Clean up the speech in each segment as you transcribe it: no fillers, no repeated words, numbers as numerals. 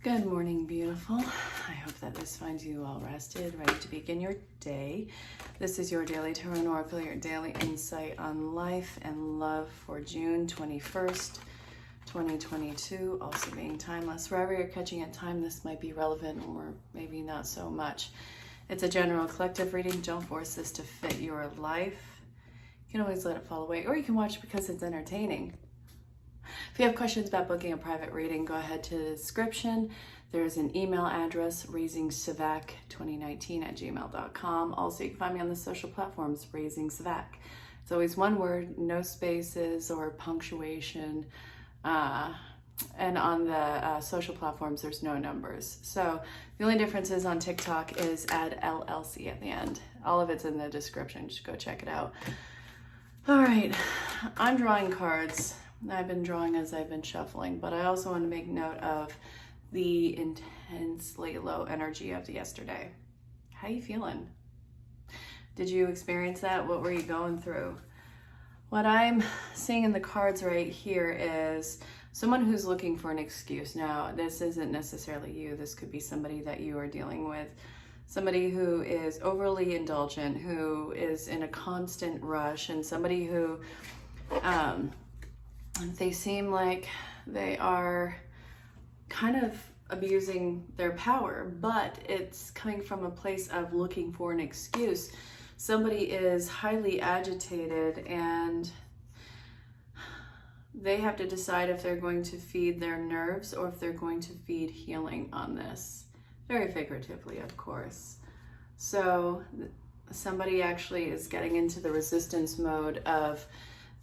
Good morning, beautiful. I hope that this finds you well rested, ready to begin your day. This is your Daily Tarot Oracle, your daily insight on life and love for June 21st, 2022, also being timeless. Wherever you're catching it time, this might be relevant or maybe not so much. It's a general collective reading. Don't force this to fit your life. You can always let it fall away, or you can watch because it's entertaining. If you have questions about booking a private reading, go ahead to the description. There's an email address, raisingsavak2019@gmail.com. Also, you can find me on the social platforms, Raising Savak. It's always one word, no spaces or punctuation. And on the social platforms, there's no numbers. So the only difference is on TikTok is add LLC at the end. All of it's in the description. Just go check it out. All right, I'm drawing cards. I've been drawing as I've been shuffling, but I also want to make note of the intensely low energy of yesterday. How you feeling? Did you experience that? What were you going through? What I'm seeing in the cards right here is someone who's looking for an excuse. Now, this isn't necessarily you. This could be somebody that you are dealing with. Somebody who is overly indulgent, who is in a constant rush, and somebody who they seem like they are kind of abusing their power, but it's coming from a place of looking for an excuse. Somebody is highly agitated and they have to decide if they're going to feed their nerves or if they're going to feed healing on this. Very figuratively, of course. So somebody actually is getting into the resistance mode of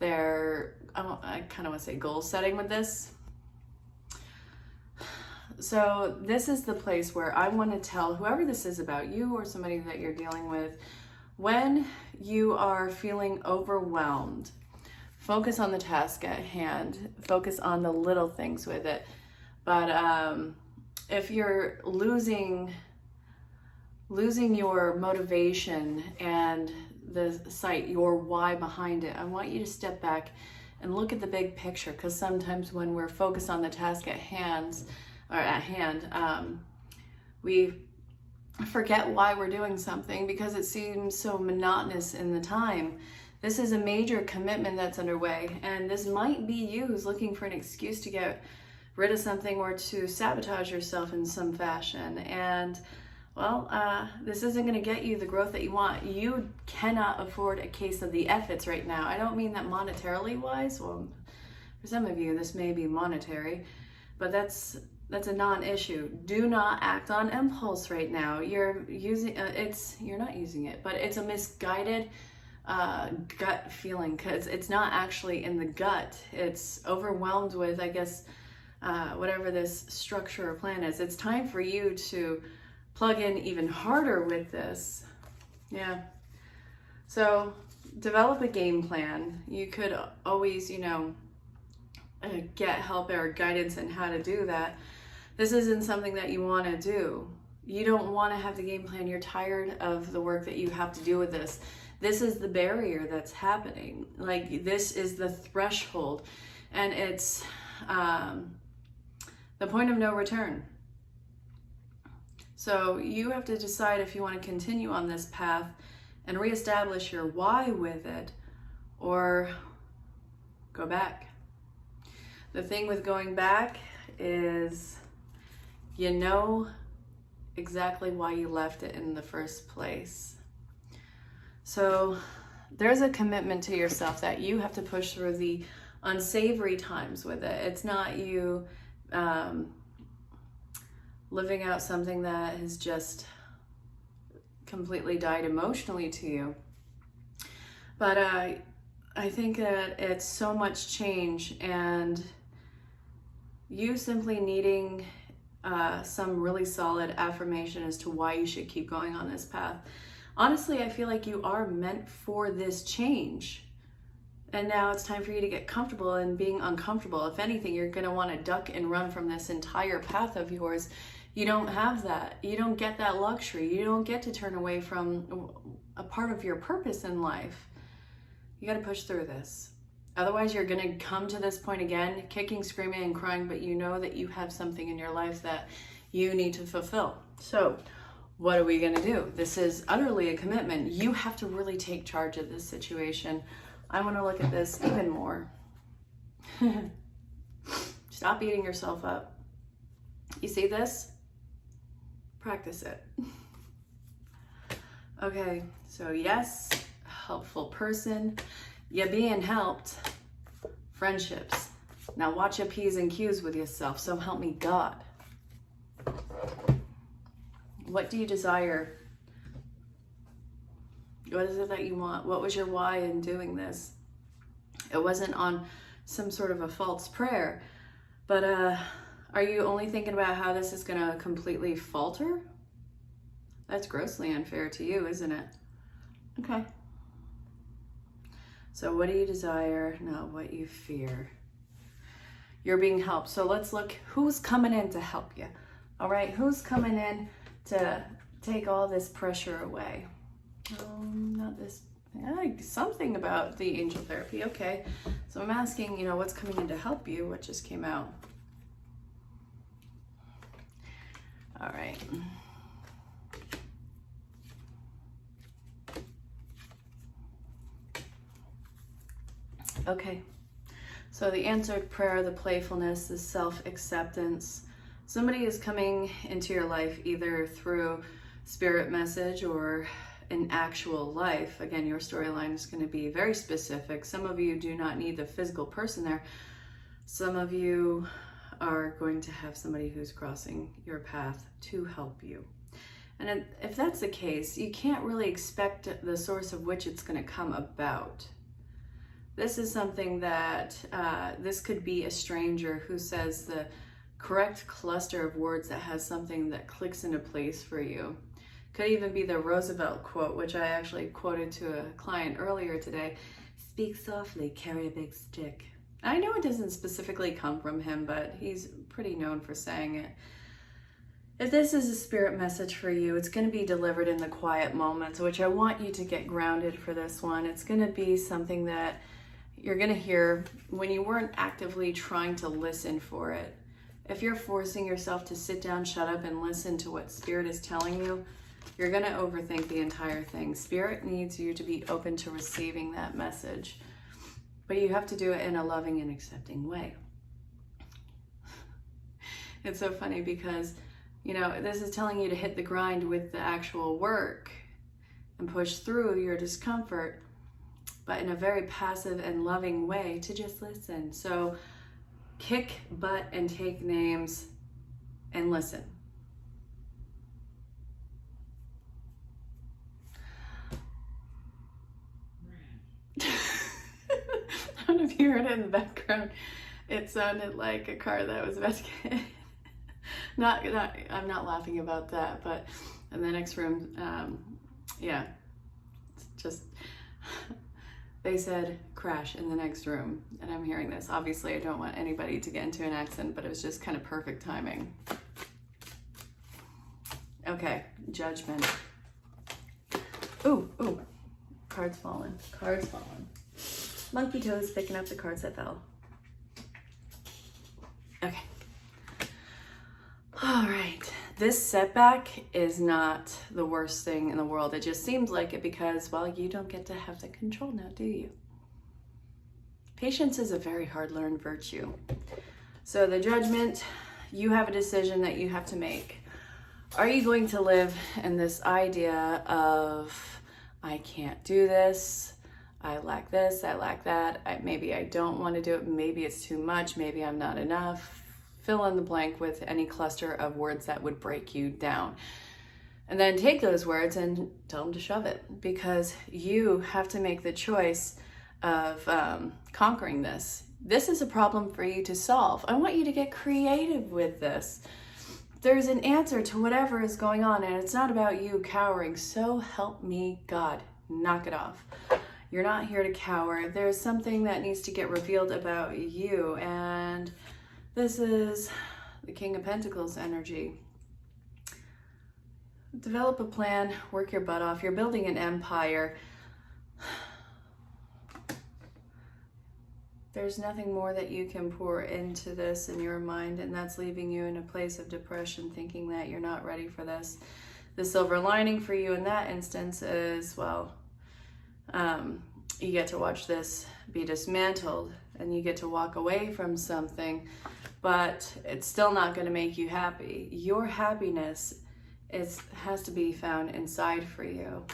their, I kind of want to say goal setting with this. So this is the place where I want to tell whoever this is about, you or somebody that you're dealing with, when you are feeling overwhelmed, focus on the task at hand, focus on the little things with it. But if you're losing your motivation and the sight, your why behind it, I want you to step back and look at the big picture, because sometimes when we're focused on the task at hand, we forget why we're doing something because it seems so monotonous in the time. This is a major commitment that's underway, and this might be you who's looking for an excuse to get rid of something or to sabotage yourself in some fashion. And well, this isn't going to get you the growth that you want. You cannot afford a case of the efforts right now. I don't mean that monetarily wise. Well, for some of you, this may be monetary, but that's a non-issue. Do not act on impulse right now. You're using you're not using it, but it's a misguided gut feeling, because it's not actually in the gut. It's overwhelmed with, I guess, whatever this structure or plan is. It's time for you to plug in even harder with this. Yeah. So develop a game plan. You could always, get help or guidance in how to do that. This isn't something that you want to do. You don't want to have the game plan. You're tired of the work that you have to do with this. This is the barrier that's happening. Like, this is the threshold, and it's the point of no return. So you have to decide if you want to continue on this path and reestablish your why with it, or go back. The thing with going back is you know exactly why you left it in the first place. So there's a commitment to yourself that you have to push through the unsavory times with it. It's not you living out something that has just completely died emotionally to you. But I think that it's so much change, and you simply needing some really solid affirmation as to why you should keep going on this path. Honestly, I feel like you are meant for this change. And now it's time for you to get comfortable in being uncomfortable. If anything, you're going to want to duck and run from this entire path of yours. You don't have that. You don't get that luxury. You don't get to turn away from a part of your purpose in life. You got to push through this. Otherwise, you're going to come to this point again, kicking, screaming, and crying, but you know that you have something in your life that you need to fulfill. So what are we going to do? This is utterly a commitment. You have to really take charge of this situation. I want to look at this even more. Stop beating yourself up. You see this? Practice it. Okay, so yes, helpful person. You're being helped. Friendships. Now watch your P's and Q's with yourself. So help me God. What do you desire? What is it that you want? What was your why in doing this? It wasn't on some sort of a false prayer, but are you only thinking about how this is going to completely falter? That's grossly unfair to you, isn't it? Okay. So what do you desire, not what you fear? You're being helped. So let's look who's coming in to help you. All right, who's coming in to take all this pressure away? Not this, something about the angel therapy. Okay, so I'm asking, what's coming in to help you? What just came out? All right. Okay, so the answered prayer, the playfulness, the self-acceptance. Somebody is coming into your life either through spirit message or in actual life. Again, your storyline is going to be very specific. Some of you do not need the physical person there. Some of you are going to have somebody who's crossing your path to help you. And if that's the case, you can't really expect the source of which it's going to come about. This is something that, this could be a stranger who says the correct cluster of words that has something that clicks into place for you. Could even be the Roosevelt quote, which I actually quoted to a client earlier today. Speak softly, carry a big stick. I know it doesn't specifically come from him, but he's pretty known for saying it. If this is a spirit message for you, it's going to be delivered in the quiet moments, which I want you to get grounded for this one. It's going to be something that you're going to hear when you weren't actively trying to listen for it. If you're forcing yourself to sit down, shut up, and listen to what Spirit is telling you, you're going to overthink the entire thing. Spirit needs you to be open to receiving that message, but you have to do it in a loving and accepting way. It's so funny because, this is telling you to hit the grind with the actual work and push through your discomfort, but in a very passive and loving way to just listen. So kick butt and take names and listen. I don't know if you heard it in the background. It sounded like a car that was about to get I'm not laughing about that, but in the next room, it's just they said crash in the next room, and I'm hearing this. Obviously, I don't want anybody to get into an accident, but it was just kind of perfect timing. Okay, judgment. Ooh, cards fallen. Monkey toes picking up the cards that fell. Okay. All right. This setback is not the worst thing in the world. It just seems like it because, well, you don't get to have the control now, do you? Patience is a very hard-learned virtue. So the judgment, you have a decision that you have to make. Are you going to live in this idea of, I can't do this, I lack this, I lack that, maybe I don't want to do it, maybe it's too much, maybe I'm not enough. Fill in the blank with any cluster of words that would break you down. And then take those words and tell them to shove it, because you have to make the choice of conquering this. This is a problem for you to solve. I want you to get creative with this. There's an answer to whatever is going on, and it's not about you cowering. So help me God, knock it off. You're not here to cower. There's something that needs to get revealed about you, and this is the King of Pentacles energy. Develop a plan, work your butt off. You're building an empire. There's nothing more that you can pour into this in your mind, and that's leaving you in a place of depression, thinking that you're not ready for this. The silver lining for you in that instance is, well, you get to watch this be dismantled, and you get to walk away from something, but it's still not going to make you happy. Your happiness has to be found inside for you.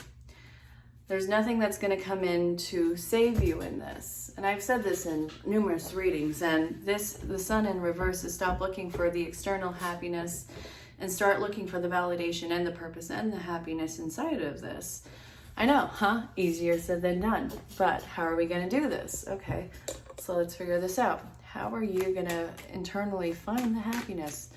There's nothing that's going to come in to save you in this. And I've said this in numerous readings, and the sun in reverse is stop looking for the external happiness and start looking for the validation and the purpose and the happiness inside of this. I know, huh? Easier said than done. But how are we going to do this? Okay, so let's figure this out. How are you going to internally find the happiness?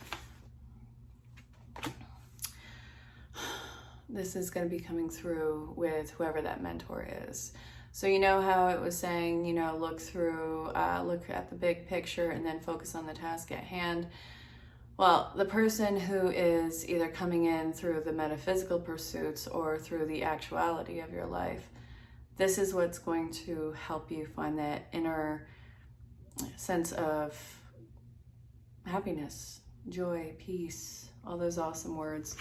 This is going to be coming through with whoever that mentor is. So you know how it was saying, look at the big picture and then focus on the task at hand. Well, the person who is either coming in through the metaphysical pursuits or through the actuality of your life, this is what's going to help you find that inner sense of happiness, joy, peace, all those awesome words.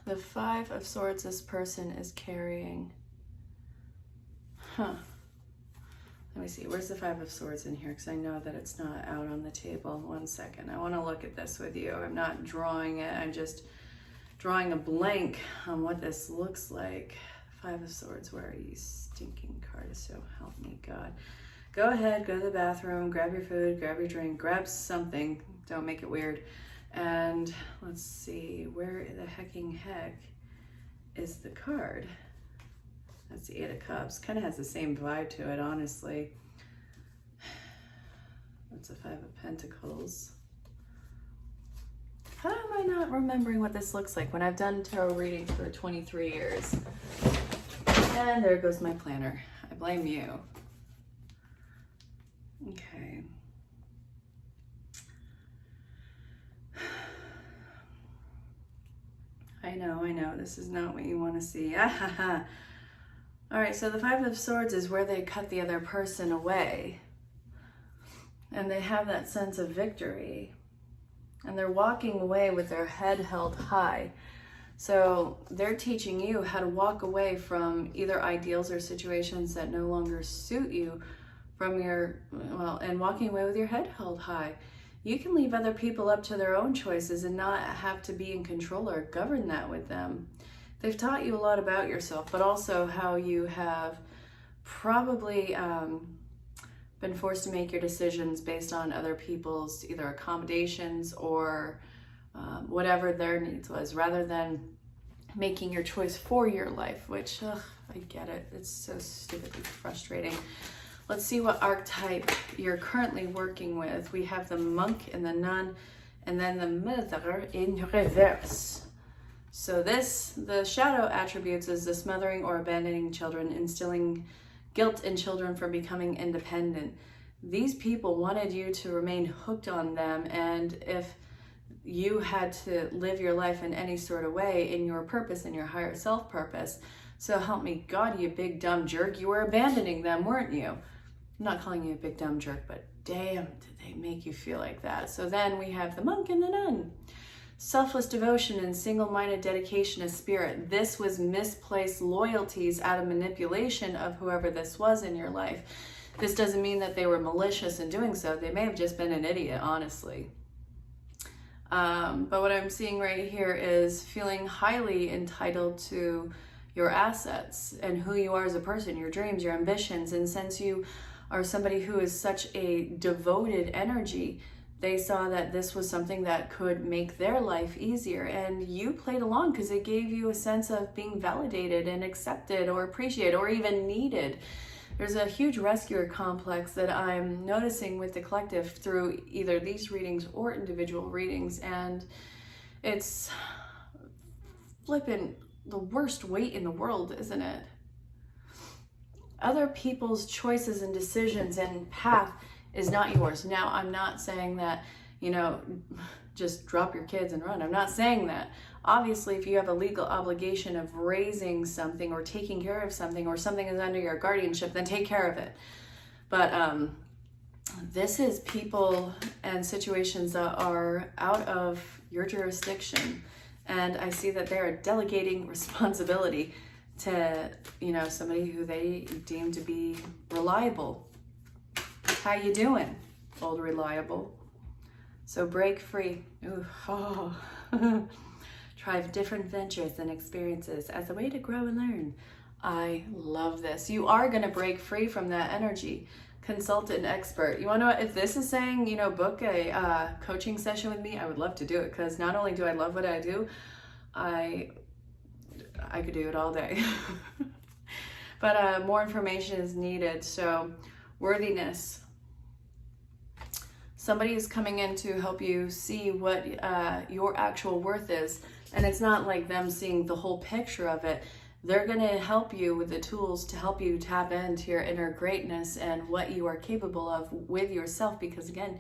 The Five of Swords this person is carrying. Let me see, where's the Five of Swords in here? Because I know that it's not out on the table. 1 second. I want to look at this with you. I'm not drawing it. I'm just drawing a blank on what this looks like. Five of Swords, where are you, stinking card? So help me God. Go ahead, go to the bathroom, grab your food, grab your drink, grab something. Don't make it weird. And let's see, where the hecking heck is the card? That's the Eight of Cups. Kind of has the same vibe to it, honestly. That's the Five of Pentacles. How am I not remembering what this looks like when I've done tarot reading for 23 years? And there goes my planner. I blame you. Okay. I know, this is not what you want to see. All right, so the Five of Swords is where they cut the other person away. And they have that sense of victory. And they're walking away with their head held high. So they're teaching you how to walk away from either ideals or situations that no longer suit you and walking away with your head held high. You can leave other people up to their own choices and not have to be in control or govern that with them. They've taught you a lot about yourself, but also how you have probably been forced to make your decisions based on other people's either accommodations or whatever their needs was, rather than making your choice for your life, which, I get it. It's so stupidly frustrating. Let's see what archetype you're currently working with. We have the Monk and the Nun, and then the Mother in reverse. So the shadow attributes is the smothering or abandoning children, instilling guilt in children for becoming independent. These people wanted you to remain hooked on them, and if you had to live your life in any sort of way in your purpose, in your higher self purpose, so help me God, you big dumb jerk, you were abandoning them, weren't you? I'm not calling you a big dumb jerk, but damn, did they make you feel like that. So then we have the Monk and the Nun. Selfless devotion and single-minded dedication of spirit. This was misplaced loyalties out of manipulation of whoever this was in your life. This doesn't mean that they were malicious in doing so. They may have just been an idiot, honestly. But what I'm seeing right here is feeling highly entitled to your assets and who you are as a person, your dreams, your ambitions. And since you are somebody who is such a devoted energy, they saw that this was something that could make their life easier, and you played along because it gave you a sense of being validated and accepted or appreciated or even needed. There's a huge rescuer complex that I'm noticing with the collective through either these readings or individual readings, and it's flipping the worst weight in the world, isn't it? Other people's choices and decisions and path is not yours. Now, I'm not saying that just drop your kids and run. I'm not saying that. Obviously, if you have a legal obligation of raising something or taking care of something, or something is under your guardianship, then take care of it. But this is people and situations that are out of your jurisdiction. And I see that they are delegating responsibility to, somebody who they deem to be reliable. How you doing, old reliable? So break free. Ooh, Try different ventures and experiences as a way to grow and learn. I love this. You are going to break free from that energy. Consult an expert. You want to know, if this is saying, book a coaching session with me, I would love to do it, because not only do I love what I do, I could do it all day. But more information is needed. So worthiness. Somebody is coming in to help you see what your actual worth is. And it's not like them seeing the whole picture of it. They're going to help you with the tools to help you tap into your inner greatness and what you are capable of with yourself. Because again,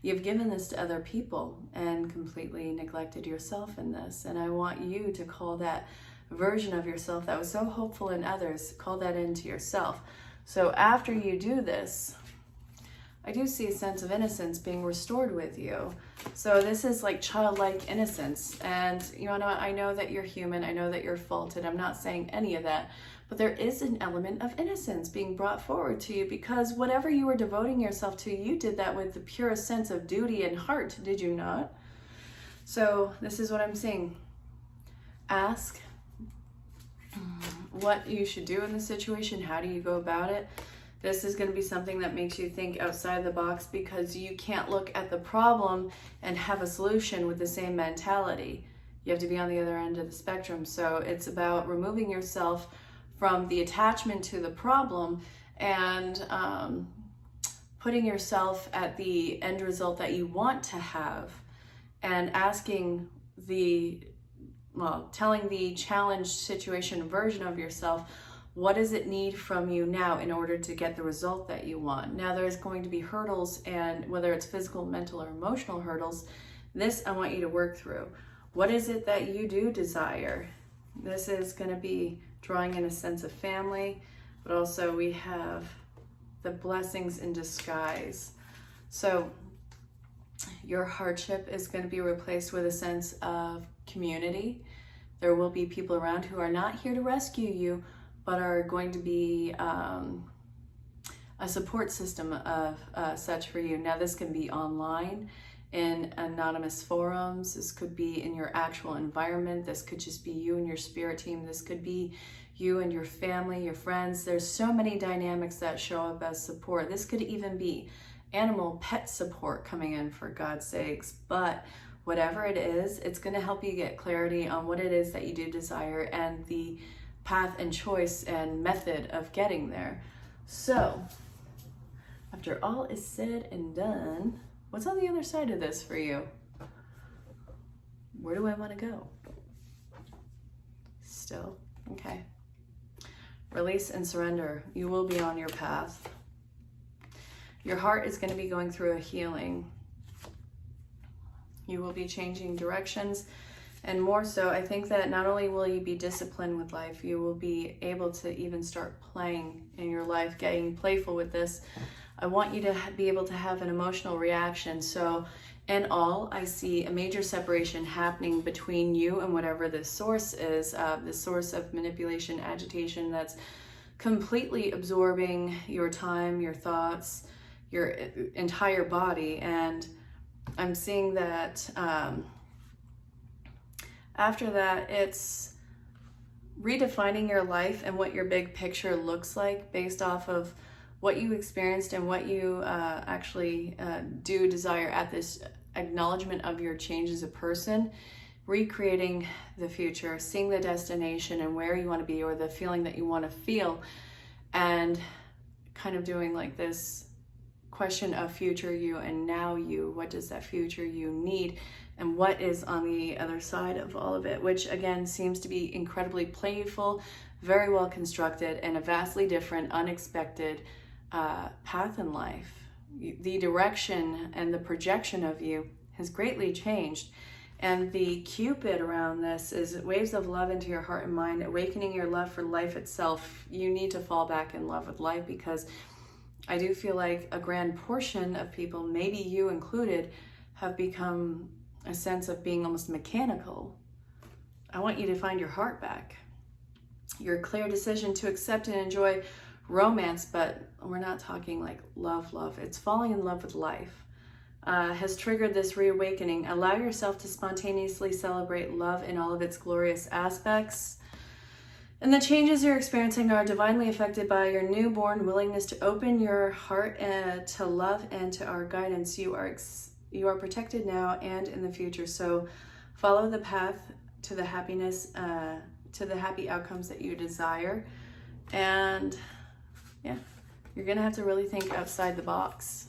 you've given this to other people and completely neglected yourself in this. And I want you to call that version of yourself that was so hopeful in others, call that into yourself. So after you do this, I do see a sense of innocence being restored with you. So this is like childlike innocence. And I know that you're human. I know that you're faulted. I'm not saying any of that. But there is an element of innocence being brought forward to you, because whatever you were devoting yourself to, you did that with the purest sense of duty and heart, did you not? So this is what I'm seeing. Ask what you should do in the situation. How do you go about it? This is going to be something that makes you think outside the box, because you can't look at the problem and have a solution with the same mentality. You have to be on the other end of the spectrum. So it's about removing yourself from the attachment to the problem and putting yourself at the end result that you want to have, and asking telling the challenged situation version of yourself, what does it need from you now in order to get the result that you want? Now, there's going to be hurdles, and whether it's physical, mental, or emotional hurdles, this I want you to work through. What is it that you do desire? This is going to be drawing in a sense of family, but also we have the blessings in disguise. So your hardship is going to be replaced with a sense of community. There will be people around who are not here to rescue you, but are going to be a support system of such for you. Now, this can be online, in anonymous forums. This could be in your actual environment. This could just be you and your spirit team. This could be you and your family, your friends. There's so many dynamics that show up as support. This could even be animal pet support coming in, for God's sakes. But whatever it is, it's going to help you get clarity on what it is that you do desire and the path and choice and method of getting there. So after all is said and done, what's on the other side of this for you? Where do I want to go? Still? Okay. Release and surrender. You will be on your path. Your heart is going to be going through a healing. You will be changing directions. And more so, I think that not only will you be disciplined with life, you will be able to even start playing in your life, getting playful with this. I want you to be able to have an emotional reaction. So in all, I see a major separation happening between you and whatever the source is, the source of manipulation, agitation that's completely absorbing your time, your thoughts, your entire body. And I'm seeing that after that, it's redefining your life and what your big picture looks like based off of what you experienced and what you actually do desire at this acknowledgement of your change as a person, recreating the future, seeing the destination and where you want to be, or the feeling that you want to feel, and kind of doing like this question of future you and now you. What does that future you need? And what is on the other side of all of it, which again seems to be incredibly playful, very well constructed, and a vastly different, unexpected path in life. The direction and the projection of you has greatly changed. And the Cupid around this is waves of love into your heart and mind, awakening your love for life itself. You need to fall back in love with life, because I do feel like a grand portion of people, maybe you included, have become a sense of being almost mechanical. I want you to find your heart back. Your clear decision to accept and enjoy romance, but we're not talking like love. It's falling in love with life. Has triggered this reawakening. Allow yourself to spontaneously celebrate love in all of its glorious aspects. And the changes you're experiencing are divinely affected by your newborn willingness to open your heart to love and to our guidance. You are protected now and in the future. So follow the path to the happiness, to the happy outcomes that you desire. And yeah, you're gonna have to really think outside the box.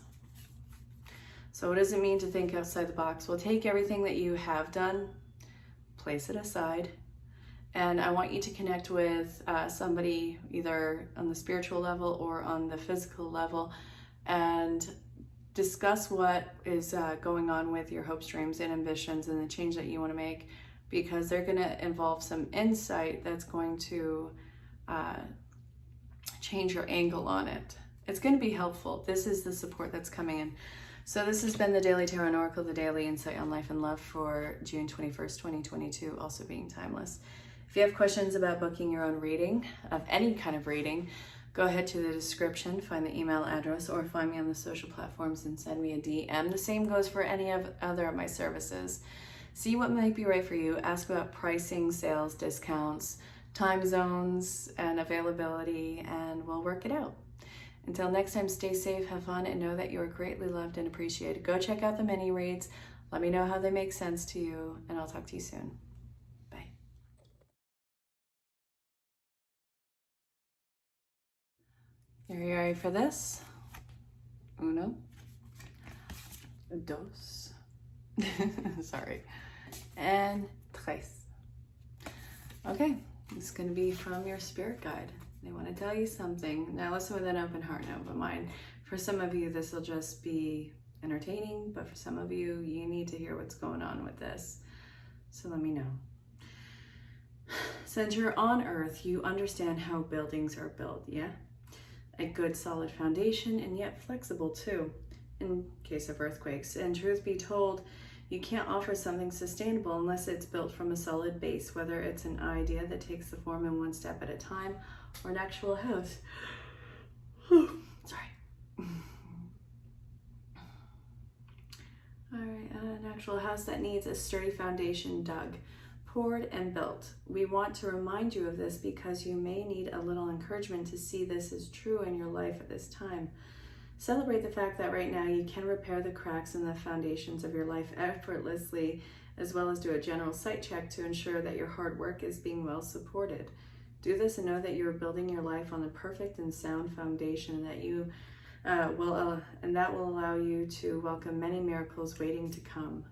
So what does it mean to think outside the box? Well, take everything that you have done, place it aside, and I want you to connect with somebody either on the spiritual level or on the physical level, and discuss what is going on with your hopes, dreams, and ambitions and the change that you want to make, because they're going to involve some insight that's going to change your angle on it. It's going to be helpful. This is the support that's coming in. So this has been the Daily Tarot and Oracle, the daily insight on life and love for June 21st, 2022, also being timeless. If you have questions about booking your own reading, of any kind of reading, go ahead to the description, find the email address, or find me on the social platforms and send me a DM. The same goes for any other of my services. See what might be right for you. Ask about pricing, sales, discounts, time zones, and availability, and we'll work it out. Until next time, stay safe, have fun, and know that you are greatly loved and appreciated. Go check out the mini reads. Let me know how they make sense to you, and I'll talk to you soon. Bye. Are you ready for this? Uno, dos, sorry, and tres. Okay, this is going to be from your spirit guide. They want to tell you something. Now listen with an open heart and open mind. For some of you, this will just be entertaining, but for some of you, you need to hear what's going on with this. So let me know. Since you're on Earth, you understand how buildings are built, yeah? A good solid foundation, and yet flexible too, in case of earthquakes. And truth be told, you can't offer something sustainable unless it's built from a solid base, whether it's an idea that takes the form in one step at a time, or an actual house. Sorry. All right, an actual house that needs a sturdy foundation dug, poured, and built. We want to remind you of this because you may need a little encouragement to see this is true in your life at this time. Celebrate the fact that right now you can repair the cracks in the foundations of your life effortlessly, as well as do a general site check to ensure that your hard work is being well supported. Do this and know that you are building your life on a perfect and sound foundation that you that will allow you to welcome many miracles waiting to come.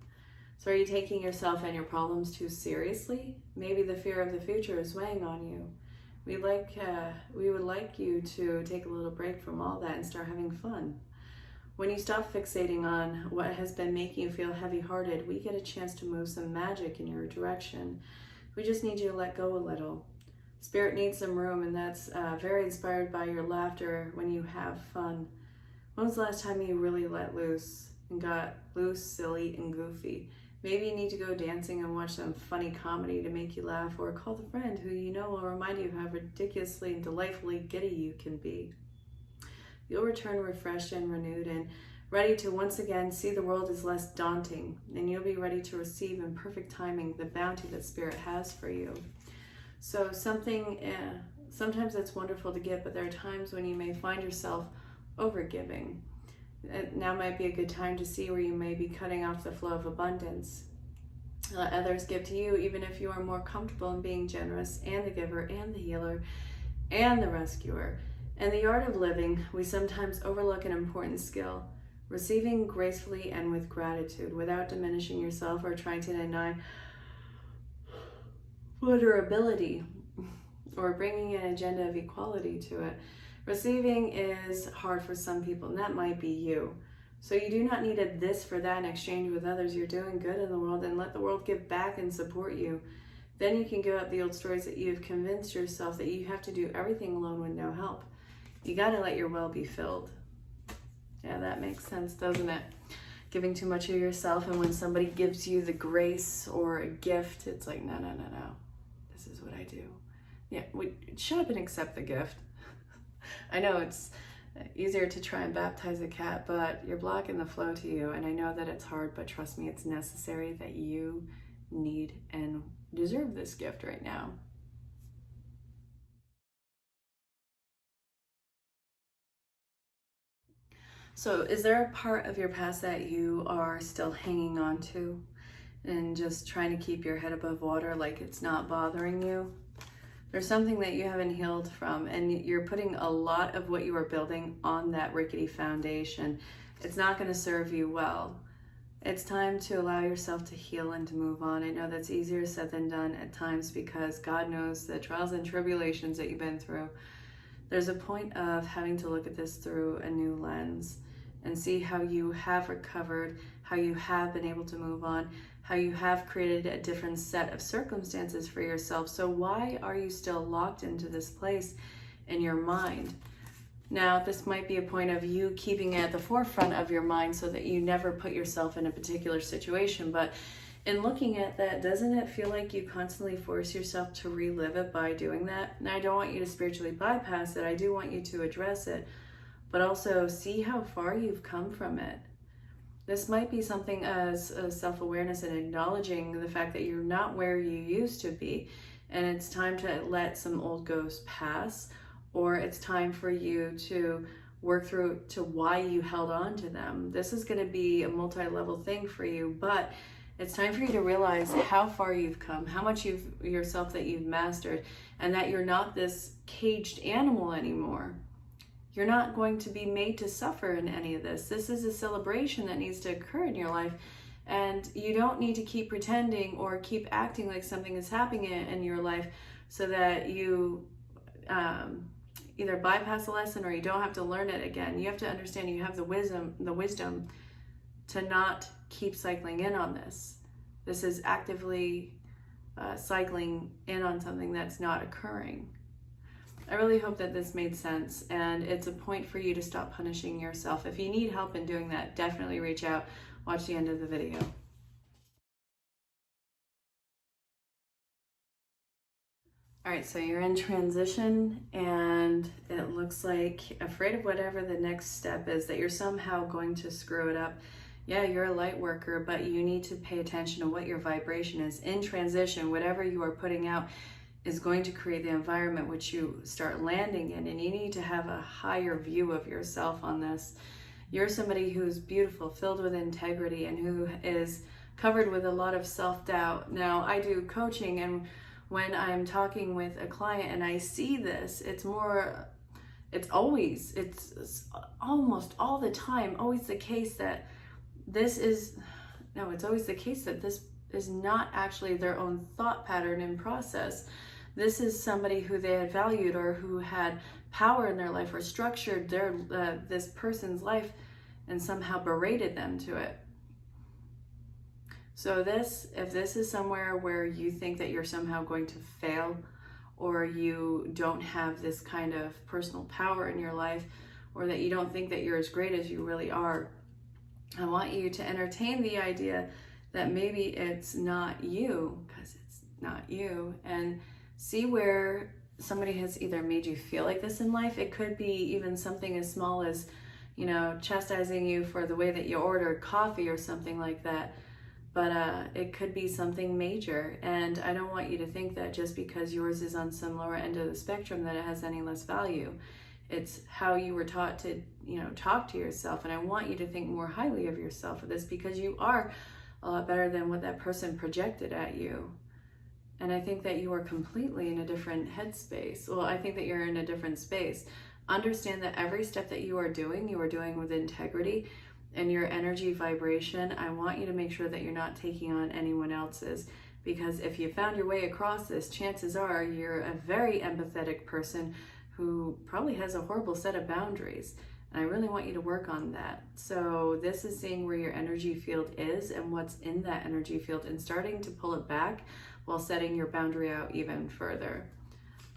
So are you taking yourself and your problems too seriously? Maybe the fear of the future is weighing on you. We would like you to take a little break from all that and start having fun. When you stop fixating on what has been making you feel heavy-hearted, we get a chance to move some magic in your direction. We just need you to let go a little. Spirit needs some room, and that's very inspired by your laughter when you have fun. When was the last time you really let loose and got loose, silly, and goofy? Maybe you need to go dancing and watch some funny comedy to make you laugh, or call the friend who you know will remind you how ridiculously and delightfully giddy you can be. You'll return refreshed and renewed and ready to once again see the world as less daunting, and you'll be ready to receive in perfect timing the bounty that Spirit has for you. So sometimes it's wonderful to give, but there are times when you may find yourself overgiving. Now might be a good time to see where you may be cutting off the flow of abundance. Let others give to you, even if you are more comfortable in being generous, and the giver, and the healer, and the rescuer. In the art of living, we sometimes overlook an important skill: receiving gracefully and with gratitude, without diminishing yourself or trying to deny vulnerability or bringing an agenda of equality to it. Receiving is hard for some people, and that might be you. So you do not need a this for that in exchange with others. You're doing good in the world, and let the world give back and support you. Then you can give up the old stories that you've convinced yourself that you have to do everything alone with no help. You got to let your well be filled. Yeah, that makes sense, doesn't it? Giving too much of yourself, and when somebody gives you the grace or a gift, it's like, no. This is what I do. Yeah, shut up and accept the gift. I know it's easier to try and baptize a cat, but you're blocking the flow to you. And I know that it's hard, but trust me, it's necessary, that you need and deserve this gift right now. So is there a part of your past that you are still hanging on to and just trying to keep your head above water, like it's not bothering you? There's something that you haven't healed from, and you're putting a lot of what you are building on that rickety foundation. It's not going to serve you well. It's time to allow yourself to heal and to move on. I know that's easier said than done at times, because God knows the trials and tribulations that you've been through. There's a point of having to look at this through a new lens and see how you have recovered, how you have been able to move on, how you have created a different set of circumstances for yourself. So why are you still locked into this place in your mind? Now, this might be a point of you keeping it at the forefront of your mind so that you never put yourself in a particular situation. But in looking at that, doesn't it feel like you constantly force yourself to relive it by doing that? And I don't want you to spiritually bypass it. I do want you to address it, but also see how far you've come from it. This might be something as a self-awareness and acknowledging the fact that you're not where you used to be, and it's time to let some old ghosts pass, or it's time for you to work through to why you held on to them. This is going to be a multi-level thing for you, but it's time for you to realize how far you've come, how much yourself that you've mastered, and that you're not this caged animal anymore. You're not going to be made to suffer in any of this. This is a celebration that needs to occur in your life, and you don't need to keep pretending or keep acting like something is happening in your life so that you either bypass a lesson or you don't have to learn it again. You have to understand you have the wisdom to not keep cycling in on this. This is actively cycling in on something that's not occurring. I really hope that this made sense, and it's a point for you to stop punishing yourself. If you need help in doing that, definitely reach out. Watch the end of the video. All right, so you're in transition, and it looks like afraid of whatever the next step is, that you're somehow going to screw it up. Yeah, you're a light worker, but you need to pay attention to what your vibration is. In transition, whatever you are putting out is going to create the environment which you start landing in, and you need to have a higher view of yourself on this. You're somebody who's beautiful, filled with integrity, and who is covered with a lot of self-doubt. Now, I do coaching, and when I'm talking with a client and I see this, it's almost all the time, always the case that it's always the case that this is not actually their own thought pattern and process. This is somebody who they had valued, or who had power in their life, or structured this person's life and somehow berated them to it. So if this is somewhere where you think that you're somehow going to fail, or you don't have this kind of personal power in your life, or that you don't think that you're as great as you really are, I want you to entertain the idea that maybe it's not you, because it's not you, and see where somebody has either made you feel like this in life. It could be even something as small as, chastising you for the way that you ordered coffee or something like that. But it could be something major, and I don't want you to think that just because yours is on some lower end of the spectrum that it has any less value. It's how you were taught to, talk to yourself, and I want you to think more highly of yourself for this, because you are a lot better than what that person projected at you. And I think that you are completely in a different headspace. Well, I think that you're in a different space. Understand that every step that you are doing with integrity, and your energy vibration. I want you to make sure that you're not taking on anyone else's, because if you found your way across this, chances are you're a very empathetic person who probably has a horrible set of boundaries. And I really want you to work on that. So this is seeing where your energy field is and what's in that energy field and starting to pull it back while setting your boundary out even further.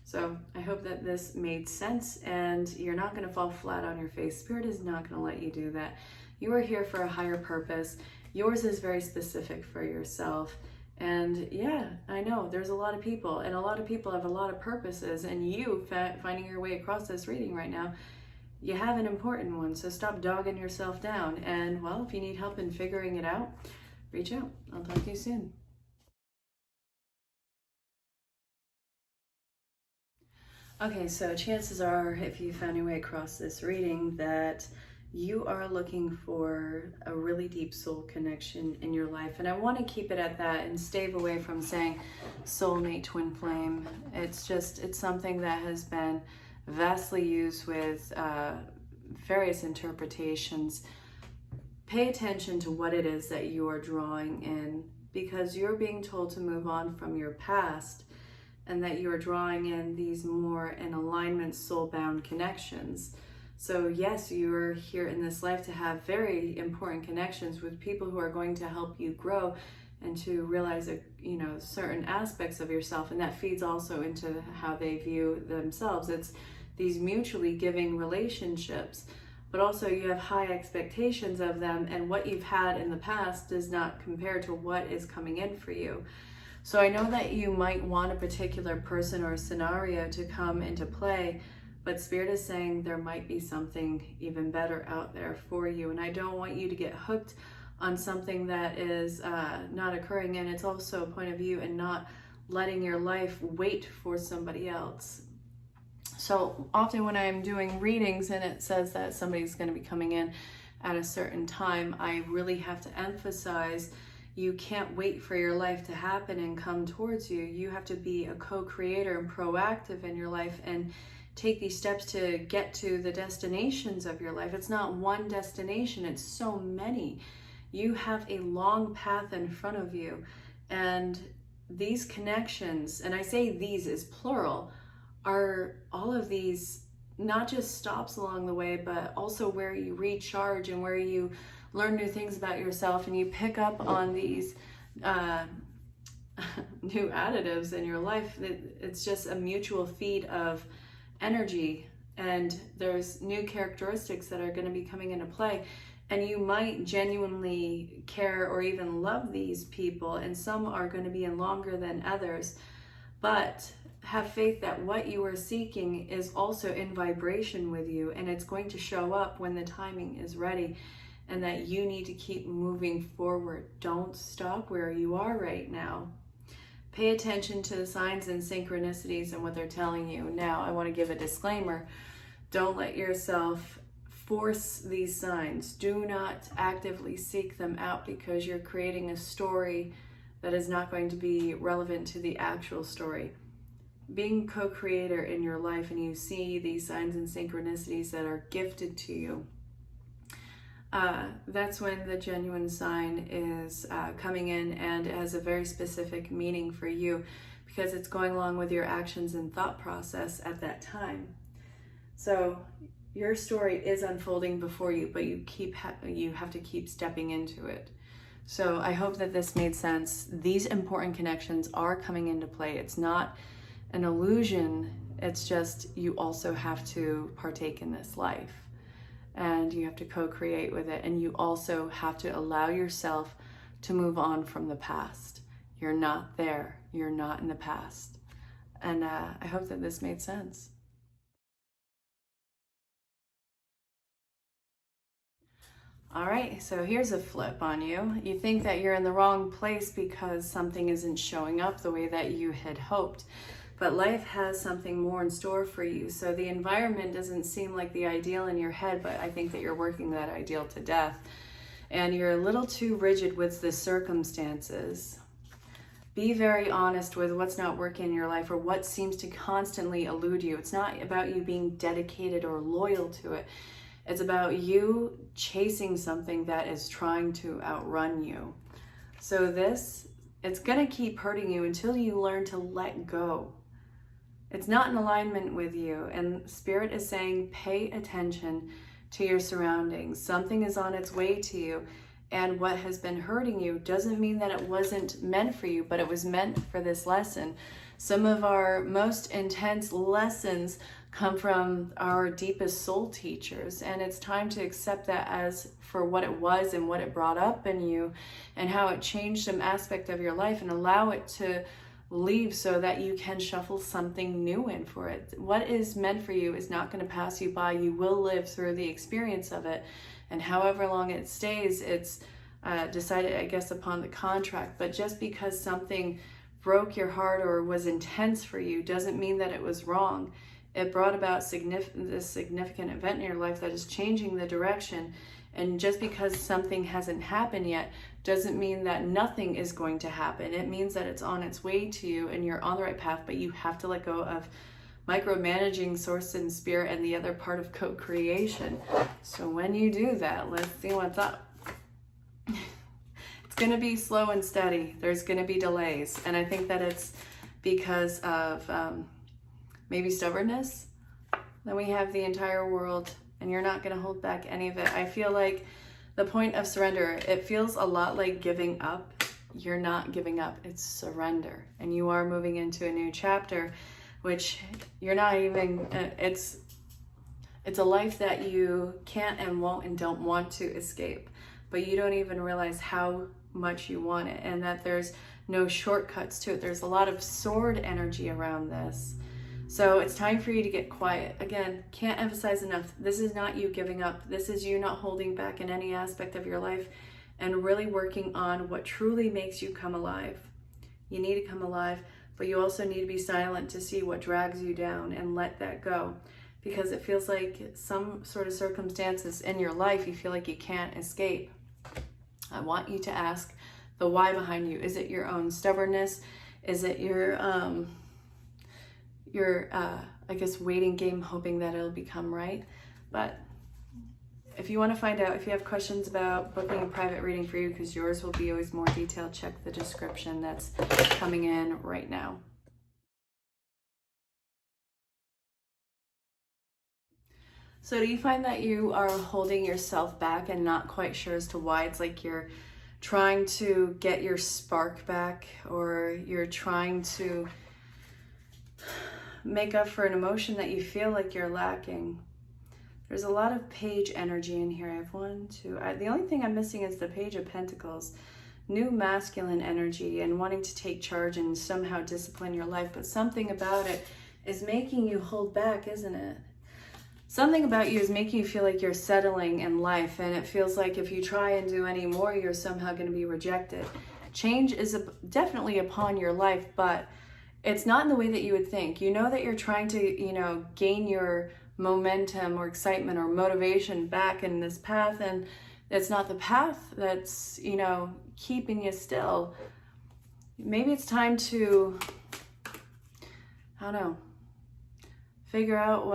So I hope that this made sense and you're not going to fall flat on your face. Spirit is not going to let you do that. You are here for a higher purpose. Yours is very specific for yourself. And yeah, I know there's a lot of people, and a lot of people have a lot of purposes, and you finding your way across this reading right now, you have an important one. So stop dogging yourself down. And well, if you need help in figuring it out, reach out. I'll talk to you soon. Okay, so chances are, if you found your way across this reading, that you are looking for a really deep soul connection in your life. And I want to keep it at that and stay away from saying soulmate, twin flame. It's something that has been vastly used with various interpretations. Pay attention to what it is that you are drawing in, because you're being told to move on from your past, and that you're drawing in these more in alignment, soul-bound connections. So yes, you're here in this life to have very important connections with people who are going to help you grow and to realize, certain aspects of yourself, and that feeds also into how they view themselves. It's these mutually giving relationships, but also you have high expectations of them, and what you've had in the past does not compare to what is coming in for you. So I know that you might want a particular person or scenario to come into play, but Spirit is saying there might be something even better out there for you. And I don't want you to get hooked on something that is not occurring. And it's also a point of view and not letting your life wait for somebody else. So often when I'm doing readings and it says that somebody's going to be coming in at a certain time, I really have to emphasize you can't wait for your life to happen and come towards you. You have to be a co-creator and proactive in your life and take these steps to get to the destinations of your life. It's not one destination, it's so many. You have a long path in front of you, and these connections, and I say these is plural, are all of these not just stops along the way, but also where you recharge and where you learn new things about yourself, and you pick up on these new additives in your life. It's just a mutual feed of energy, and there's new characteristics that are going to be coming into play, and you might genuinely care or even love these people, and some are going to be in longer than others, but have faith that what you are seeking is also in vibration with you, and it's going to show up when the timing is ready, and that you need to keep moving forward. Don't stop where you are right now. Pay attention to the signs and synchronicities and what they're telling you. Now, I want to give a disclaimer. Don't let yourself force these signs. Do not actively seek them out, because you're creating a story that is not going to be relevant to the actual story. Being co-creator in your life, and you see these signs and synchronicities that are gifted to you, that's when the genuine sign is coming in, and it has a very specific meaning for you, because it's going along with your actions and thought process at that time. So your story is unfolding before you, but you have to keep stepping into it. So I hope that this made sense. These important connections are coming into play. It's not an illusion. It's just you also have to partake in this life, and you have to co-create with it, and you also have to allow yourself to move on from the past. You're not there. You're not in the past. And I hope that this made sense. All right, so here's a flip on you. You think that you're in the wrong place because something isn't showing up the way that you had hoped. But life has something more in store for you. So the environment doesn't seem like the ideal in your head, but I think that you're working that ideal to death. And you're a little too rigid with the circumstances. Be very honest with what's not working in your life or what seems to constantly elude you. It's not about you being dedicated or loyal to it. It's about you chasing something that is trying to outrun you. So it's going to keep hurting you until you learn to let go. It's not in alignment with you. And Spirit is saying, pay attention to your surroundings. Something is on its way to you. And what has been hurting you doesn't mean that it wasn't meant for you, but it was meant for this lesson. Some of our most intense lessons come from our deepest soul teachers, and it's time to accept that as for what it was and what it brought up in you and how it changed some aspect of your life, and allow it to leave so that you can shuffle something new in for it. What is meant for you is not going to pass you by. You will live through the experience of it, and however long it stays, it's decided, I guess, upon the contract. But just because something broke your heart or was intense for you doesn't mean that it was wrong. It brought about this significant event in your life that is changing the direction. And just because something hasn't happened yet doesn't mean that nothing is going to happen. It means that it's on its way to you and you're on the right path, but you have to let go of micromanaging source and spirit and the other part of co-creation. So when you do that, let's see what's up. It's going to be slow and steady. There's going to be delays. And I think that it's because of maybe stubbornness. Then we have the entire world, and you're not going to hold back any of it. I feel like the point of surrender, it feels a lot like giving up. You're not giving up. It's surrender. And you are moving into a new chapter, which you're not even, it's a life that you can't and won't and don't want to escape. But you don't even realize how much you want it, and that there's no shortcuts to it. There's a lot of sword energy around this. So it's time for you to get quiet. Again, can't emphasize enough. This is not you giving up. This is you not holding back in any aspect of your life and really working on what truly makes you come alive. You need to come alive, but you also need to be silent to see what drags you down and let that go. Because it feels like some sort of circumstances in your life you feel like you can't escape. I want you to ask the why behind you. Is it your own stubbornness? Is it your I guess, waiting game, hoping that it'll become right? But if you want to find out, if you have questions about booking a private reading for you, because yours will be always more detailed, check the description that's coming in right now. So do you find that you are holding yourself back and not quite sure as to why? It's like you're trying to get your spark back, or you're trying to make up for an emotion that you feel like you're lacking. There's a lot of page energy in here. I have one, two. The only thing I'm missing is the Page of Pentacles. New masculine energy and wanting to take charge and somehow discipline your life. But something about it is making you hold back, isn't it? Something about you is making you feel like you're settling in life, and it feels like if you try and do any more, you're somehow going to be rejected. Change is definitely upon your life, but it's not in the way that you would think. You know that you're trying to, gain your momentum or excitement or motivation back in this path, and it's not the path that's, keeping you still. Maybe it's time to, figure out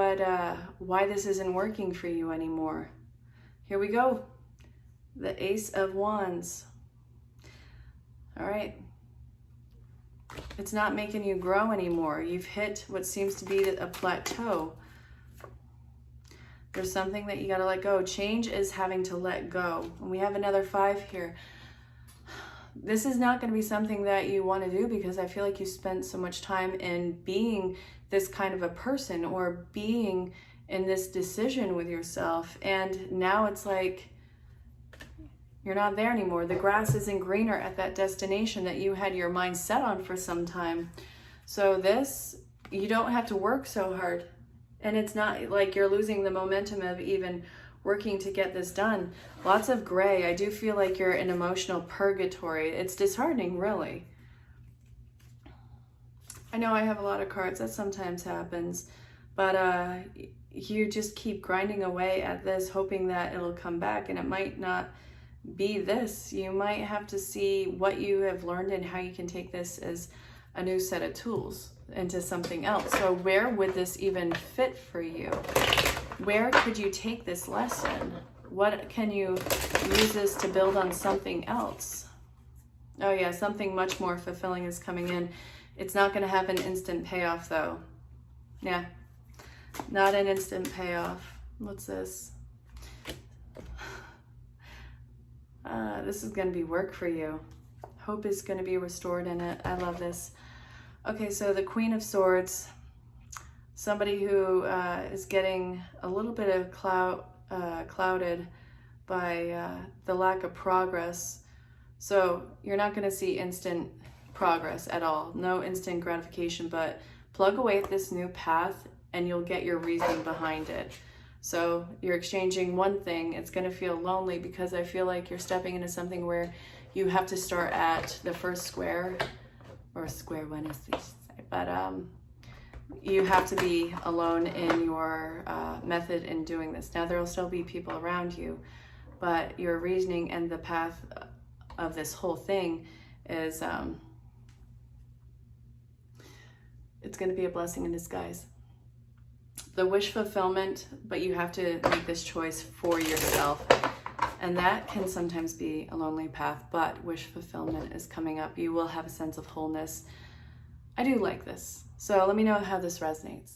why this isn't working for you anymore. Here we go. The Ace of Wands. All right. It's not making you grow anymore. You've hit what seems to be a plateau. There's something that you got to let go. Change is having to let go. And we have another 5 here. This is not going to be something that you want to do, because I feel like you spent so much time in being this kind of a person, or being in this decision with yourself. And now it's like you're not there anymore. The grass isn't greener at that destination that you had your mind set on for some time. So you don't have to work so hard. And it's not like you're losing the momentum of even working to get this done. Lots of gray. I do feel like you're in emotional purgatory. It's disheartening, really. I know I have a lot of cards. That sometimes happens. But you just keep grinding away at this, hoping that it'll come back. And it might not be this. You might have to see what you have learned and how you can take this as a new set of tools into something else. So where would this even fit for you? Where could you take this lesson? What can you use this to build on something else? Oh yeah, something much more fulfilling is coming in. It's not going to have an instant payoff though. Yeah, not an instant payoff. What's this? This is going to be work for you. Hope is going to be restored in it. I love this. Okay, so the Queen of Swords, somebody who is getting a little bit of clouded by the lack of progress. So you're not going to see instant progress at all. No instant gratification, but plug away at this new path and you'll get your reasoning behind it. So you're exchanging one thing. It's going to feel lonely because I feel like you're stepping into something where you have to start at the first square, or square one as they say, but you have to be alone in your method in doing this. Now there will still be people around you, but your reasoning and the path of this whole thing is it's going to be a blessing in disguise. The wish fulfillment, but you have to make this choice for yourself. And that can sometimes be a lonely path, but wish fulfillment is coming up. You will have a sense of wholeness. I do like this. So let me know how this resonates.